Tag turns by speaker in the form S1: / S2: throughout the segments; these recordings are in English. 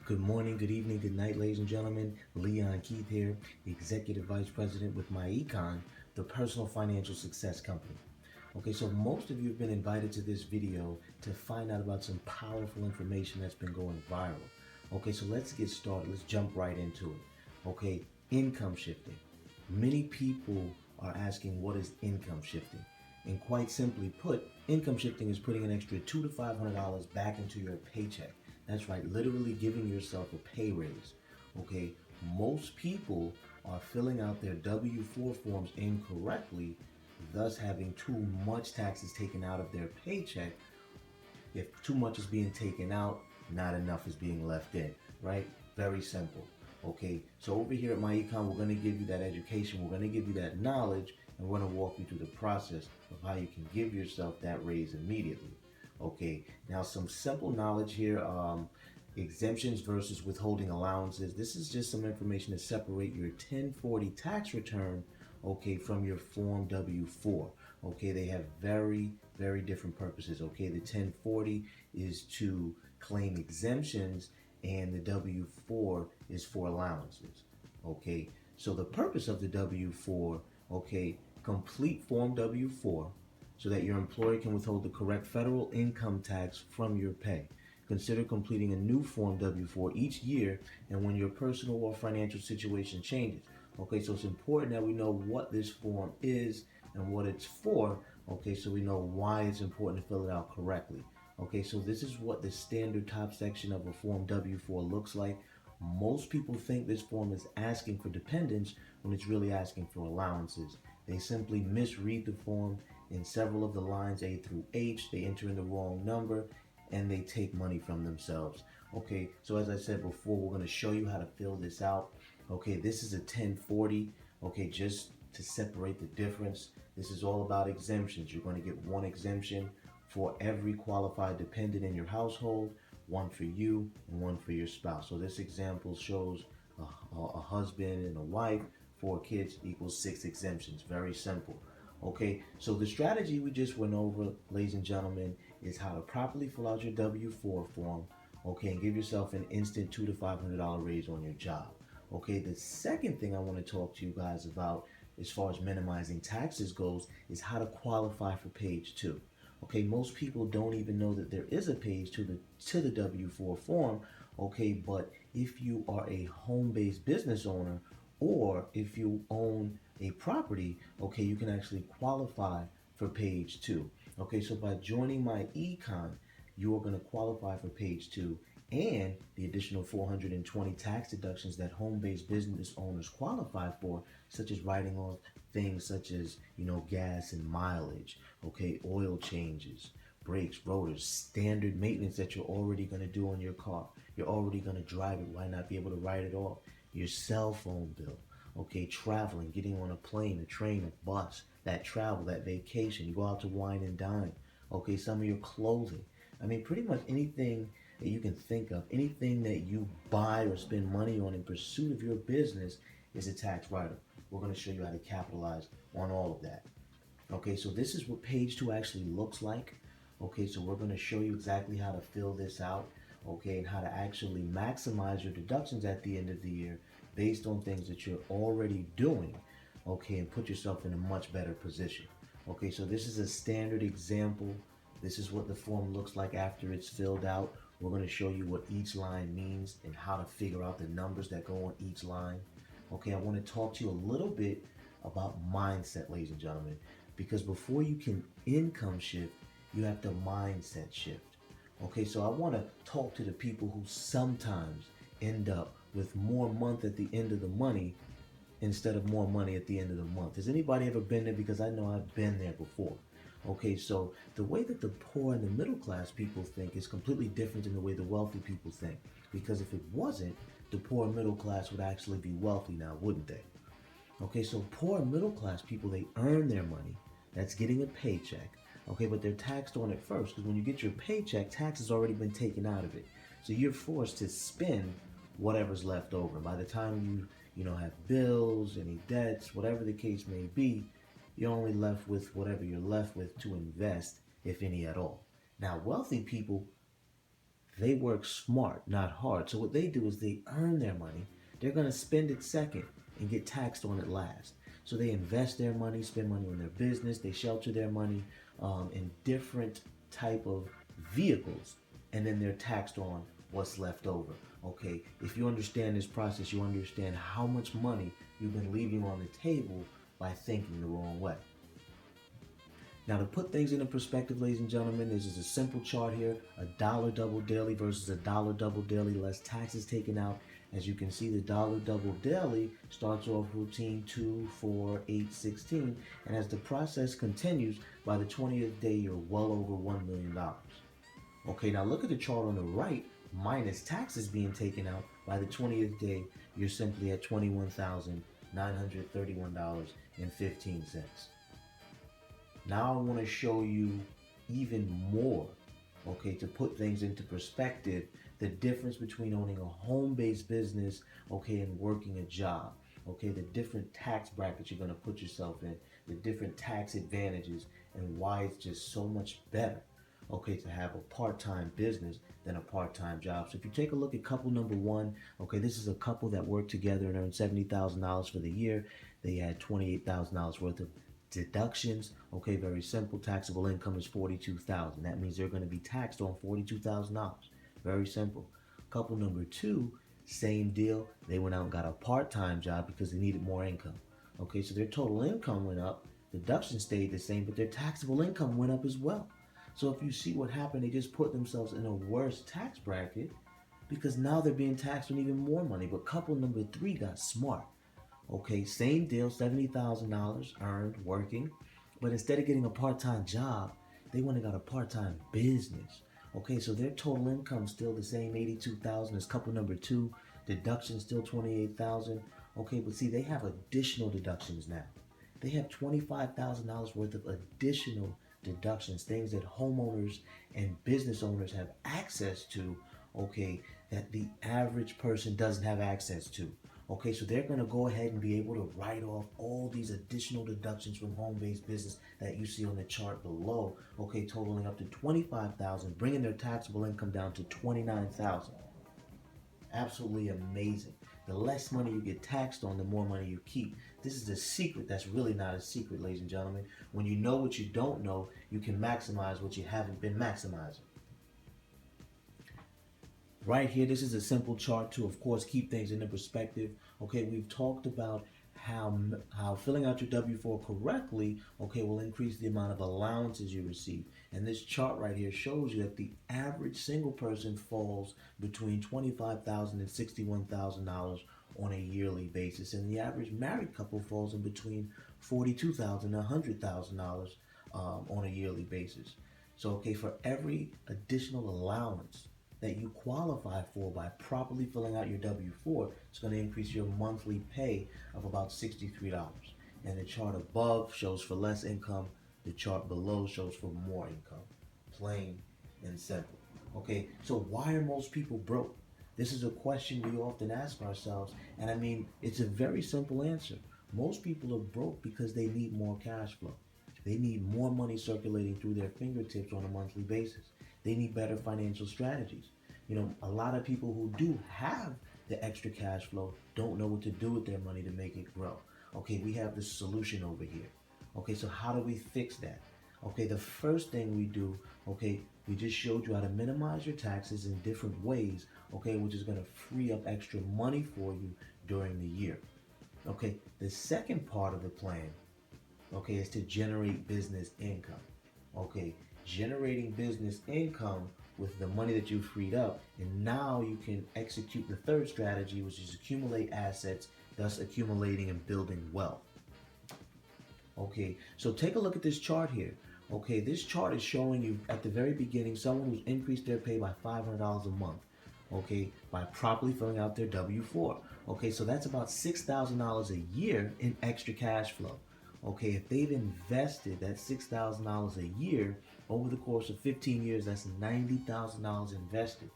S1: Good morning, good evening, good night, ladies and gentlemen. Leon Keith here, the Executive Vice President with My Econ, the personal financial success company. Okay, so most of you have been invited to this video to find out about some powerful information that's been going viral. Okay, so let's get started. Let's jump right into it. Okay, income shifting. Many people are asking, what is income shifting? And quite simply put, income shifting is putting an extra $200 to $500 back into your paycheck. That's right, literally giving yourself a pay raise. Okay, most people are filling out their W-4 forms incorrectly, thus having too much taxes taken out of their paycheck. If too much is being taken out, not enough is being left in, right? Very simple. Okay, so over here at My Econ, we're going to give you that education, we're going to give you that knowledge, and we're going to walk you through the process of how you can give yourself that raise immediately. Okay, now some simple knowledge here. Exemptions versus withholding allowances. This is just some information to separate your 1040 tax return, okay, from your Form W-4. Okay, they have very, very different purposes. Okay, the 1040 is to claim exemptions, and the W-4 is for allowances. Okay, so the purpose of the W-4, okay, complete Form W-4 so that your employer can withhold the correct federal income tax from your pay. Consider completing a new Form W-4 each year and when your personal or financial situation changes. Okay, so it's important that we know what this form is and what it's for, okay, so we know why it's important to fill it out correctly. Okay, so this is what the standard top section of a Form W-4 looks like. Most people think this form is asking for dependents when it's really asking for allowances. They simply misread the form. In several of the lines A through H, they enter in the wrong number and they take money from themselves. Okay, so as I said before, we're going to show you how to fill this out. Okay, this is a 1040. Okay, just to separate the difference, this is all about exemptions. You're going to get one exemption for every qualified dependent in your household, one for you and one for your spouse. So this example shows a husband and a wife, 4 kids equals 6 exemptions. Very simple. Okay, so the strategy we just went over, ladies and gentlemen, is how to properly fill out your W-4 form, okay, and give yourself an instant $200 to $500 raise on your job. Okay, the second thing I want to talk to you guys about as far as minimizing taxes goes is how to qualify for page 2. Okay, most people don't even know that there is a page to the W-4 form, okay, but if you are a home-based business owner or if you own a property, okay, you can actually qualify for page 2. Okay, so by joining My Econ, you are going to qualify for page 2 and the additional 420 tax deductions that home-based business owners qualify for, such as writing off things such as, gas and mileage, okay, oil changes, brakes, rotors, standard maintenance that you're already going to do on your car. You're already going to drive it. Why not be able to write it off? Your cell phone bill, okay, traveling, getting on a plane, a train, a bus, that travel, that vacation, you go out to wine and dine, okay, some of your clothing. I mean, pretty much anything that you can think of, anything that you buy or spend money on in pursuit of your business is a tax write-off. We're going to show you how to capitalize on all of that. Okay, so this is what page 2 actually looks like. Okay, so we're going to show you exactly how to fill this out, okay, and how to actually maximize your deductions at the end of the year based on things that you're already doing, okay, and put yourself in a much better position. Okay, so this is a standard example. This is what the form looks like after it's filled out. We're going to show you what each line means and how to figure out the numbers that go on each line. Okay, I want to talk to you a little bit about mindset, ladies and gentlemen, because before you can income shift, you have to mindset shift. Okay, so I want to talk to the people who sometimes end up with more month at the end of the money instead of more money at the end of the month. Has anybody ever been there? Because I know I've been there before. Okay, so the way that the poor and the middle class people think is completely different than the way the wealthy people think. Because if it wasn't, the poor and middle class would actually be wealthy now, wouldn't they? Okay, so poor and middle class people, they earn their money. That's getting a paycheck. Okay, but they're taxed on it first because when you get your paycheck, tax has already been taken out of it. So you're forced to spend whatever's left over. By the time you have bills, any debts, whatever the case may be, you're only left with whatever you're left with to invest, if any at all. Now, wealthy people, They work smart, not hard. So what they do is they earn their money. They're going to spend it second and get taxed on it last. So they invest their money, spend money on their business. They shelter their money in different type of vehicles, and then they're taxed on what's left over. Okay, if you understand this process, you understand how much money you've been leaving on the table by thinking the wrong way. Now, to put things into perspective, ladies and gentlemen, this is a simple chart here, a dollar double daily versus a dollar double daily, less taxes taken out. As you can see, the dollar double daily starts off routine 2, 4, 8, 16, and as the process continues, by the 20th day, you're well over $1 million. Okay, now look at the chart on the right, minus taxes being taken out. By the 20th day, you're simply at $21,931.15. Now I want to show you even more, okay, to put things into perspective, the difference between owning a home-based business, okay, and working a job, okay, the different tax brackets you're going to put yourself in, the different tax advantages, and why it's just so much better, okay, to have a part-time business than a part-time job. So if you take a look at couple number one, okay, this is a couple that worked together and earned $70,000 for the year. They had $28,000 worth of deductions. Okay, very simple. Taxable income is $42,000. That means they're going to be taxed on $42,000. Very simple. Couple number two, same deal. They went out and got a part-time job because they needed more income. Okay, so their total income went up. Deductions stayed the same, but their taxable income went up as well. So if you see what happened, they just put themselves in a worse tax bracket because now they're being taxed on even more money. But couple number three got smart. Okay, same deal, $70,000 earned working, but instead of getting a part-time job, they went and got a part-time business. Okay, so their total income still the same, $82,000 as couple number two, deductions still $28,000. Okay, but see, they have additional deductions now. They have $25,000 worth of additional deductions, things that homeowners and business owners have access to, okay, that the average person doesn't have access to. Okay, so they're going to go ahead and be able to write off all these additional deductions from home-based business that you see on the chart below, okay, totaling up to $25,000, bringing their taxable income down to $29,000. Absolutely amazing. The less money you get taxed on, the more money you keep. This is a secret that's really not a secret, ladies and gentlemen. When you know what you don't know, you can maximize what you haven't been maximizing. Right here, this is a simple chart to, of course, keep things into perspective. Okay, we've talked about how filling out your W-4 correctly, okay, will increase the amount of allowances you receive. And this chart right here shows you that the average single person falls between $25,000 and $61,000 on a yearly basis, and the average married couple falls in between $42,000 and $100,000 on a yearly basis. So, okay, for every additional allowance that you qualify for by properly filling out your W-4, it's going to increase your monthly pay of about $63. And the chart above shows for less income, the chart below shows for more income. Plain and simple. Okay, so why are most people broke? This is a question we often ask ourselves, and I mean, it's a very simple answer. Most people are broke because they need more cash flow. They need more money circulating through their fingertips on a monthly basis. They need better financial strategies. You know, a lot of people who do have the extra cash flow don't know what to do with their money to make it grow. Okay, we have the solution over here. Okay, so how do we fix that? Okay, the first thing we do, okay, we just showed you how to minimize your taxes in different ways, okay, which is going to free up extra money for you during the year. Okay, the second part of the plan, okay, is to generate business income. Okay, generating business income with the money that you freed up, and now you can execute the third strategy, which is accumulate assets, thus accumulating and building wealth. Okay, so take a look at this chart here. Okay, this chart is showing you at the very beginning someone who's increased their pay by $500 a month, okay, by properly filling out their W-4. Okay, so that's about $6,000 a year in extra cash flow. Okay, if they've invested that $6,000 a year over the course of 15 years, that's $90,000 invested.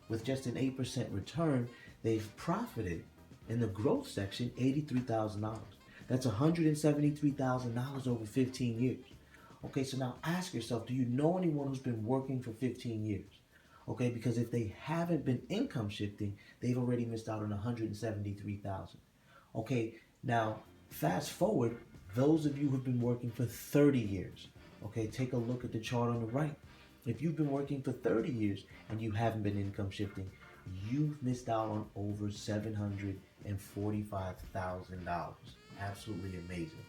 S1: With just an 8% return, they've profited in the growth section $83,000. That's $173,000 over 15 years. Okay, so now ask yourself, do you know anyone who's been working for 15 years? Okay, because if they haven't been income shifting, they've already missed out on 173,000. Okay, now fast forward, those of you who've been working for 30 years, okay, take a look at the chart on the right. If you've been working for 30 years and you haven't been income shifting, you've missed out on over $745,000. Absolutely amazing.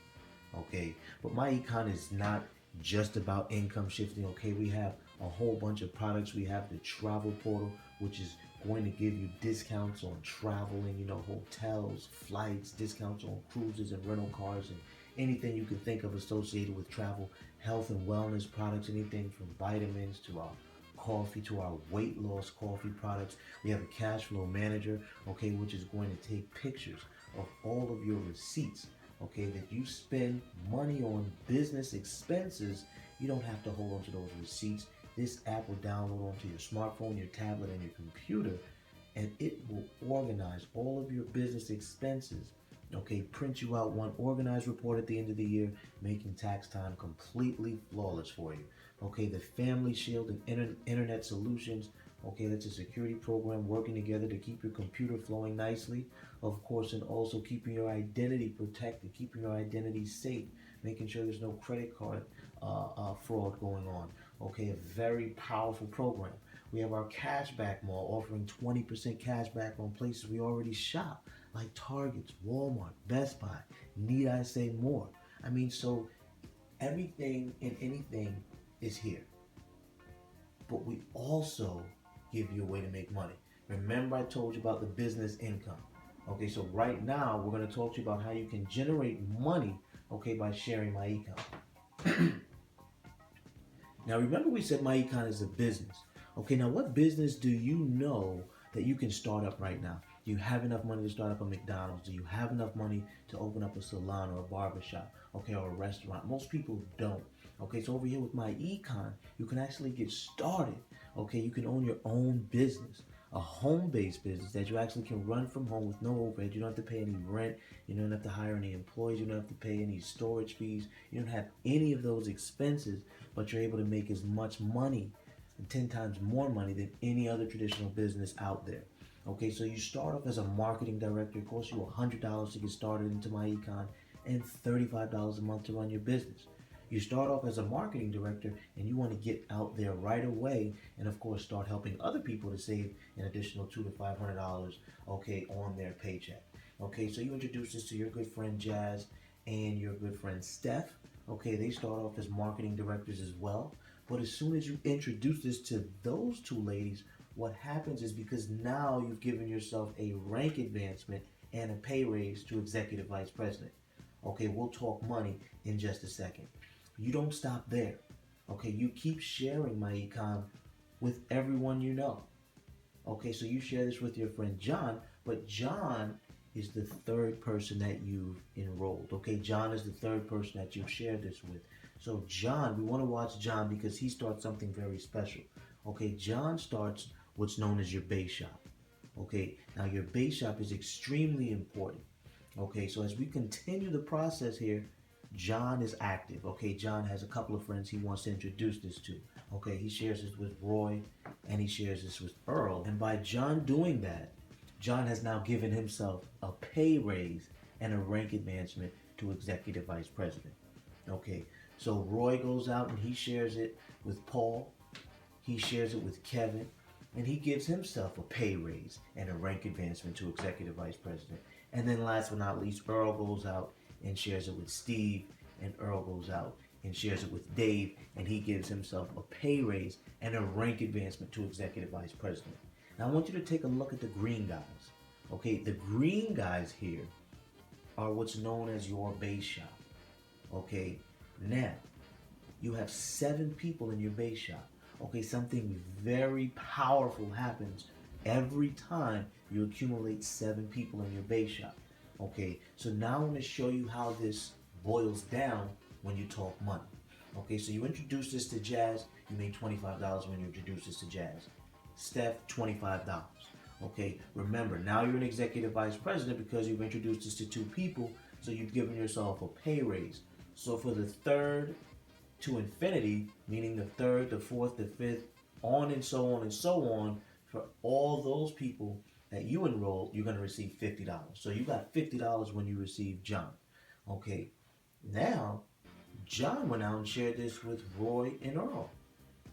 S1: Okay, but My Econ is not just about income shifting. Okay, we have a whole bunch of products. We have the travel portal, which is going to give you discounts on traveling, hotels, flights, discounts on cruises and rental cars and anything you can think of associated with travel, health and wellness products, anything from vitamins to our coffee to our weight loss coffee products. We have a cash flow manager, okay, which is going to take pictures of all of your receipts, okay, that you spend money on business expenses. You don't have to hold on to those receipts. This app will download onto your smartphone, your tablet, and your computer, and it will organize all of your business expenses. Okay, print you out one organized report at the end of the year, making tax time completely flawless for you. Okay, the Family Shield and Internet Solutions. Okay, that's a security program working together to keep your computer flowing nicely, of course, and also keeping your identity protected, keeping your identity safe, making sure there's no credit card fraud going on. Okay, a very powerful program. We have our cashback mall offering 20% cash back on places we already shop, like Targets, Walmart, Best Buy. Need I say more? I mean, so everything and anything is here. But we also give you a way to make money. Remember I told you about the business income. Okay, so right now we're going to talk to you about how you can generate money, okay, by sharing My Econ. Now remember we said My Econ is a business. Okay, now what business do you know that you can start up right now? Do you have enough money to start up a McDonald's? Do you have enough money to open up a salon or a barbershop, okay, or a restaurant? Most people don't. Okay, so over here with My Econ, you can actually get started. Okay, you can own your own business, a home-based business that you actually can run from home with no overhead. You don't have to pay any rent. You don't have to hire any employees. You don't have to pay any storage fees. You don't have any of those expenses, but you're able to make as much money, 10 times more money than any other traditional business out there. Okay, so you start off as a marketing director. It costs you $100 to get started into My Econ and $35 a month to run your business. You start off as a marketing director and you want to get out there right away and of course start helping other people to save an additional $200 to $500, okay, on their paycheck. Okay, so you introduce this to your good friend Jazz and your good friend Steph. Okay, they start off as marketing directors as well. But as soon as you introduce this to those two ladies, what happens is, because now you've given yourself a rank advancement and a pay raise to executive vice president. Okay, we'll talk money in just a second. You don't stop there. Okay, you keep sharing My Econ with everyone you know. Okay, so you share this with your friend John, but John is the third person that you've enrolled. Okay, John is the third person that you've shared this with. So John, we want to watch John because he starts something very special. Okay, John starts what's known as your base shop. Okay, now your base shop is extremely important. Okay, so as we continue the process here, John is active. Okay, John has a couple of friends he wants to introduce this to. Okay, he shares this with Roy and he shares this with Earl. And by John doing that, John has now given himself a pay raise and a rank advancement to executive vice president. Okay, so Roy goes out and he shares it with Paul. He shares it with Kevin. And he gives himself a pay raise and a rank advancement to executive vice president. And then last but not least, Earl goes out and shares it with Steve, and Earl goes out and shares it with Dave, and he gives himself a pay raise and a rank advancement to executive vice president. Now I want you to take a look at the green guys. Okay, the green guys here are what's known as your base shop. Okay, now you have 7 people in your base shop. Okay, something very powerful happens every time you accumulate 7 people in your base shop. Okay, so now I'm going to show you how this boils down when you talk money. Okay, so you introduce this to Jazz, you made $25 when you introduce this to Jazz. Steph, $25. Okay, remember, now you're an executive vice president because you've introduced this to 2 people, so you've given yourself a pay raise. So for the third to infinity, meaning the third, the fourth, the fifth, on and so on and so on. For all those people that you enrolled, you're going to receive $50. So you got $50 when you receive John. Okay, now John went out and shared this with Roy and Earl.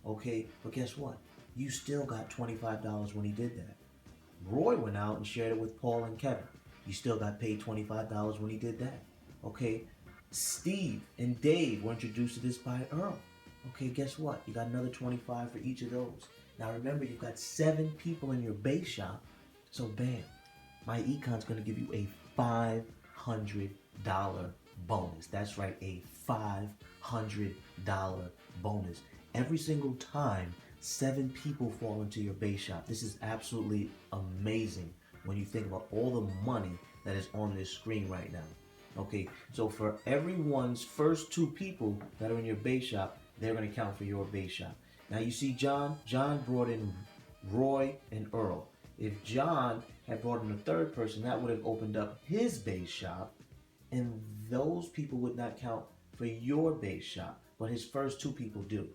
S1: Okay, but guess what? You still got $25 when he did that. Roy went out and shared it with Paul and Kevin. You still got paid $25 when he did that. Okay, Steve and Dave were introduced to this by Earl. Okay, guess what? You got another 25 for each of those. Now remember, you've got 7 people in your base shop. So bam, My Econ's going to give you a $500 bonus. That's right, a $500 bonus. Every single time 7 people fall into your base shop. This is absolutely amazing when you think about all the money that is on this screen right now. Okay, so for everyone's first 2 people that are in your base shop, they're going to count for your base shop. Now you see John brought in Roy and Earl. If John had brought in a third person, that would have opened up his base shop, and those people would not count for your base shop, but his first 2 people do.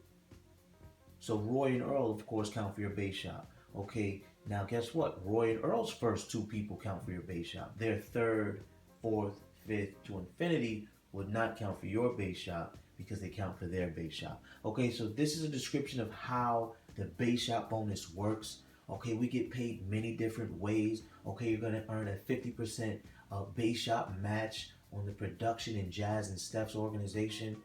S1: So Roy and Earl, of course, count for your base shop. Okay, now guess what? Roy and Earl's first 2 people count for your base shop. Their third, fourth, fifth to infinity would not count for your base shop because they count for their base shop. Okay, so this is a description of how the base shop bonus works. Okay, we get paid many different ways. Okay, you're going to earn a 50% base shop match on the production in Jazz and Steph's organization.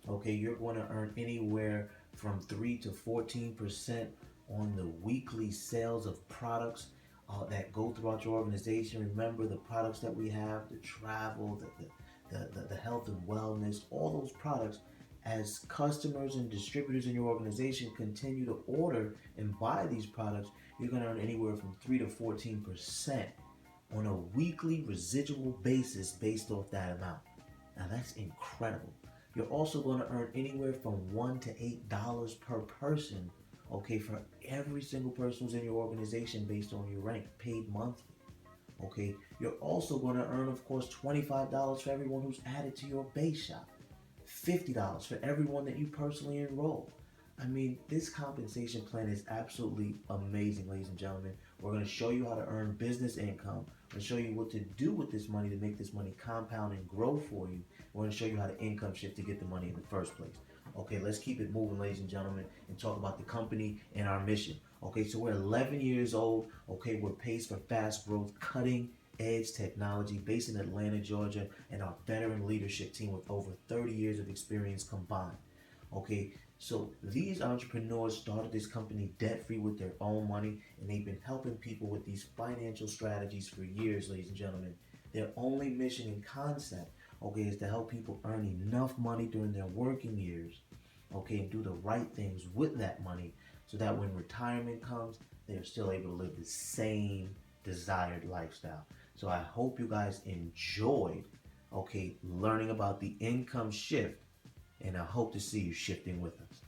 S1: Okay, you're going to earn anywhere from 3 to 14% on the weekly sales of products that go throughout your organization. Remember the products that we have, the travel, the health and wellness, all those products. As customers and distributors in your organization continue to order and buy these products, you're going to earn anywhere from 3 to 14% on a weekly residual basis based off that amount. Now that's incredible. You're also going to earn anywhere from $1 to $8 per person, okay, for every single person who's in your organization based on your rank, paid monthly. Okay, you're also going to earn, of course, $25 for everyone who's added to your base shop, $50 for everyone that you personally enroll. I mean, this compensation plan is absolutely amazing, ladies and gentlemen. We're going to show you how to earn business income. We're going to show you what to do with this money to make this money compound and grow for you. We're going to show you how to income shift to get the money in the first place. Okay, let's keep it moving, ladies and gentlemen, and talk about the company and our mission. Okay, so we're 11 years old. Okay, we're paced for fast growth, cutting edge technology based in Atlanta, Georgia, and our veteran leadership team with over 30 years of experience combined. Okay, so these entrepreneurs started this company debt-free with their own money, and they've been helping people with these financial strategies for years, ladies and gentlemen. Their only mission and concept, okay, is to help people earn enough money during their working years, okay, and do the right things with that money so that when retirement comes, they're still able to live the same desired lifestyle. So I hope you guys enjoyed, okay, learning about the income shift, and I hope to see you shifting with us.